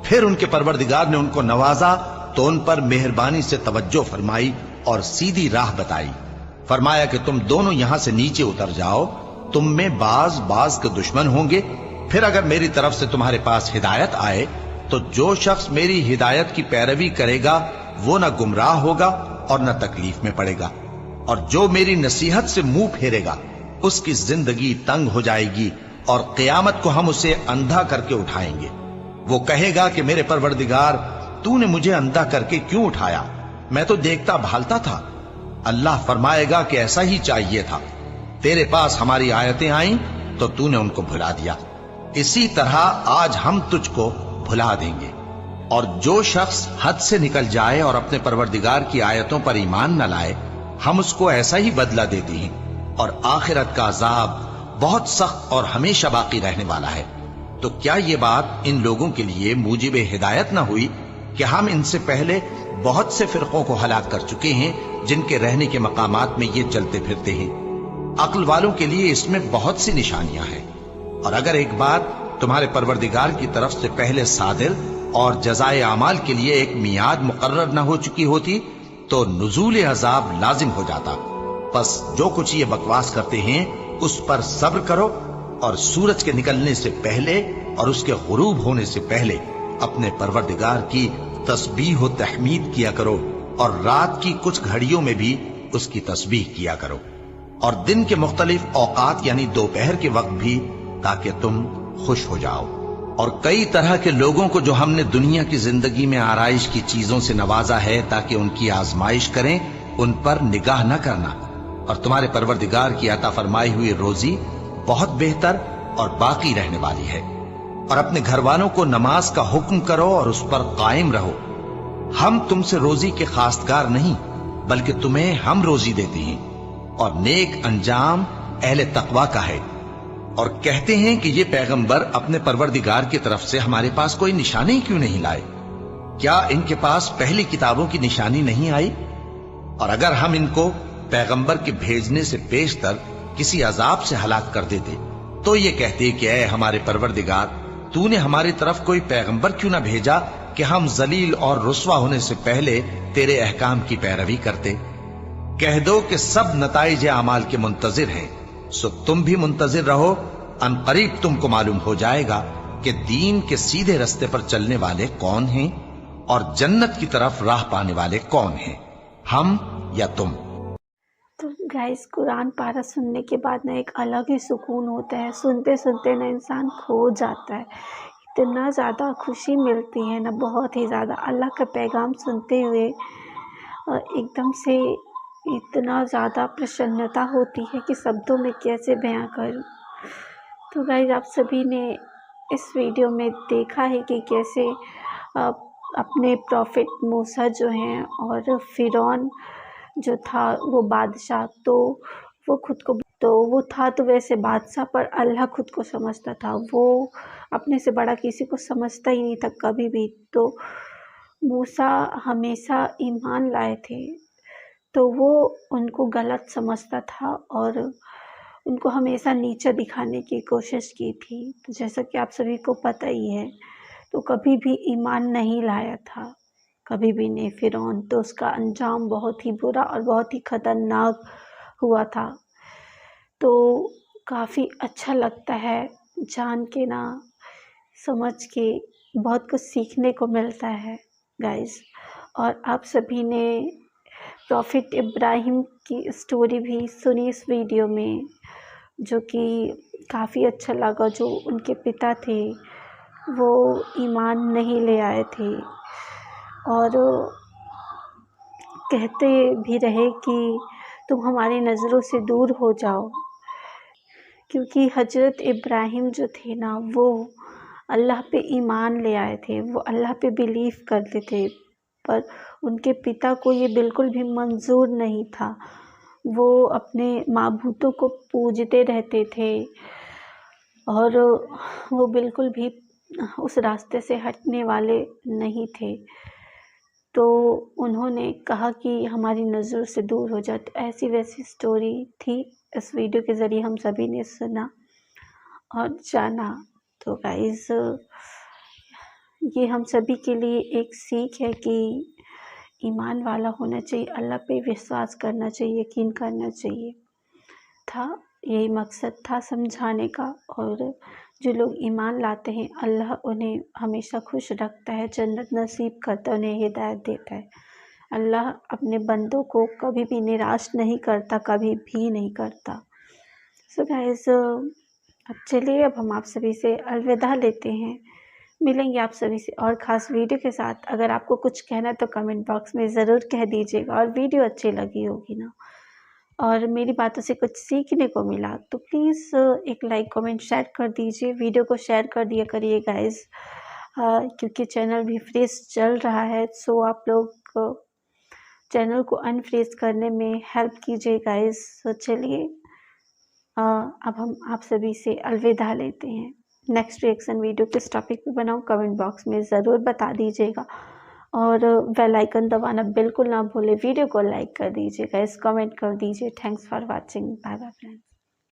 پھر ان کے پروردگار نے ان کو نوازا تو ان پر مہربانی سے توجہ فرمائی اور سیدھی راہ بتائی۔ فرمایا کہ تم دونوں یہاں سے نیچے اتر جاؤ، تم میں بعض کے دشمن ہوں گے، پھر اگر میری طرف سے تمہارے پاس ہدایت آئے تو جو شخص میری ہدایت کی پیروی کرے گا وہ نہ گمراہ ہوگا اور نہ تکلیف میں پڑے گا، اور جو میری نصیحت سے منہ پھیرے گا اس کی زندگی تنگ ہو جائے گی، اور قیامت کو ہم اسے اندھا کر کے اٹھائیں گے۔ وہ کہے گا کہ میرے پروردگار، تو نے مجھے اندھا کر کے کیوں اٹھایا؟ میں تو دیکھتا بھالتا تھا۔ اللہ فرمائے گا کہ ایسا ہی چاہیے تھا، تیرے پاس ہماری آیتیں آئیں تو تو نے ان کو بھلا دیا، اسی طرح آج ہم تجھ کو بھلا دیں گے۔ اور جو شخص حد سے نکل جائے اور اپنے پروردگار کی آیتوں پر ایمان نہ لائے، ہم اس کو ایسا ہی بدلہ دیتے ہیں، اور آخرت کا عذاب بہت سخت اور ہمیشہ باقی رہنے والا ہے۔ تو کیا یہ بات ان لوگوں کے لیے موجب ہدایت نہ ہوئی کہ ہم ان سے پہلے بہت سے فرقوں کو ہلاک کر چکے ہیں جن کے رہنے کے مقامات میں یہ چلتے پھرتے ہیں؟ عقل والوں کے لیے اس میں بہت سی نشانیاں ہیں۔ اور اگر ایک بات تمہارے پروردگار کی طرف سے پہلے صادر اور جزائے اعمال کے لیے ایک میعاد مقرر نہ ہو چکی ہوتی تو نزول عذاب لازم ہو جاتا۔ بس جو کچھ یہ بکواس کرتے ہیں اس پر صبر کرو، اور سورج کے نکلنے سے پہلے اور اس کے غروب ہونے سے پہلے اپنے پروردگار کی تسبیح و تحمید کیا کرو، اور رات کی کچھ گھڑیوں میں بھی اس کی تسبیح کیا کرو، اور دن کے مختلف اوقات یعنی دوپہر کے وقت بھی، تاکہ تم خوش ہو جاؤ۔ اور کئی طرح کے لوگوں کو جو ہم نے دنیا کی زندگی میں آرائش کی چیزوں سے نوازا ہے تاکہ ان کی آزمائش کریں، ان پر نگاہ نہ کرنا، اور تمہارے پروردگار کی عطا فرمائی ہوئی روزی بہت بہتر اور باقی رہنے والی ہے۔ اور اپنے گھر والوں کو نماز کا حکم کرو اور اس پر قائم رہو۔ ہم تم سے روزی کے خواستگار نہیں، بلکہ تمہیں ہم روزی دیتے ہیں، اور نیک انجام اہل تقوی کا ہے۔ اور کہتے ہیں کہ یہ پیغمبر اپنے پروردگار کی طرف سے ہمارے پاس کوئی نشانی کیوں نہیں لائے؟ کیا ان کے پاس پہلی کتابوں کی نشانی نہیں آئی؟ اور اگر ہم ان کو پیغمبر کے بھیجنے سے پیشتر کسی عذاب سے ہلاک کر دیتے تو یہ کہتے کہ اے ہمارے پروردگار، تو نے ہماری طرف کوئی پیغمبر کیوں نہ بھیجا کہ ہم ذلیل اور رسوا ہونے سے پہلے تیرے احکام کی پیروی کرتے۔ کہہ دو کہ سب نتائج اعمال کے منتظر ہیں، سو تم بھی منتظر رہو، ان قریب تم کو معلوم ہو جائے گا کہ دین کے سیدھے رستے پر چلنے والے کون ہیں اور جنت کی طرف راہ پانے والے کون ہیں، ہم یا تم۔ تو گائز قرآن پارہ سننے کے بعد نا ایک الگ ہی سکون ہوتا ہے، سنتے سنتے نا انسان کھو جاتا ہے، اتنا زیادہ خوشی ملتی ہے نا، بہت ہی زیادہ اللہ کا پیغام سنتے ہوئے ایک دم سے اتنا زیادہ پرسنتا ہوتی ہے کہ شبدوں میں کیسے بیاں کروں۔ تو گائز آپ سبھی نے اس ویڈیو میں دیکھا ہے کہ کیسے اپنے پروفٹ موسیٰ جو ہیں اور فرعون جو تھا وہ بادشاہ، تو وہ خود کو وہ تھا تو ویسے بادشاہ، پر اللہ خود کو سمجھتا تھا، وہ اپنے سے بڑا کسی کو سمجھتا ہی نہیں تھا کبھی بھی۔ تو موسیٰ ہمیشہ ایمان لائے تھے تو وہ ان کو غلط سمجھتا تھا اور ان کو ہمیشہ نیچا دکھانے کی کوشش کی تھی۔ تو جیسا کہ آپ سبھی کو پتہ ہی ہے، تو کبھی بھی ایمان نہیں لایا تھا، کبھی بھی نہیں فرعون، تو اس کا انجام بہت ہی برا اور بہت ہی خطرناک ہوا تھا۔ تو کافی اچھا لگتا ہے جان کے نا، سمجھ کے بہت کچھ سیکھنے کو ملتا ہے گائز۔ اور آپ سبھی نے प्रॉफिट इब्राहिम की स्टोरी भी सुनी इस वीडियो में, जो कि काफ़ी अच्छा लगा। जो उनके पिता थे वो ईमान नहीं ले आए थे और कहते भी रहे कि तुम हमारी नज़रों से दूर हो जाओ, क्योंकि हज़रत इब्राहिम जो थे ना वो अल्लाह पे ईमान ले आए थे, वो अल्लाह पे बिलीव करते थे, पर उनके पिता को ये बिल्कुल भी मंजूर नहीं था। वो अपने माबूदों को पूजते रहते थे और वो बिल्कुल भी उस रास्ते से हटने वाले नहीं थे। तो उन्होंने कहा कि हमारी नज़रों से दूर हो जाए। तो ऐसी वैसी स्टोरी थी, इस वीडियो के ज़रिए हम सभी ने सुना और जाना। तो गाइस, ये हम सभी के लिए एक सीख है कि ईमान वाला होना चाहिए, अल्लाह पे विश्वास करना चाहिए, यकीन करना चाहिए। यही मकसद था समझाने का। और जो लोग ईमान लाते हैं अल्लाह उन्हें हमेशा खुश रखता है, जन्नत नसीब करता है, उन्हें हिदायत देता है। अल्लाह अपने बंदों को कभी भी निराश नहीं करता, कभी भी नहीं करता। सो गाइस, अब चलिए, अब हम आप सभी से अलविदा लेते हैं। मिलेंगे आप सभी से और ख़ास वीडियो के साथ। अगर आपको कुछ कहना है तो कमेंट बॉक्स में ज़रूर कह दीजिएगा। और वीडियो अच्छी लगी होगी ना और मेरी बातों से कुछ सीखने को मिला तो प्लीज़ एक लाइक कमेंट शेयर कर दीजिए। वीडियो को शेयर कर दिया करिए गाइस, क्योंकि चैनल भी फ्रीज चल रहा है। सो आप लोग चैनल को अनफ्रीज करने में हेल्प कीजिए गाइस। तो चलिए, अब हम आप सभी से अलविदा लेते हैं। नेक्स्ट रिएक्शन वीडियो किस टॉपिक पे बनाऊँ कमेंट बॉक्स में ज़रूर बता दीजिएगा और बेल आइकन दबाना बिल्कुल ना भूलें। वीडियो को लाइक कर दीजिएगा, कमेंट कर दीजिए। Thanks for watching. Bye bye friends.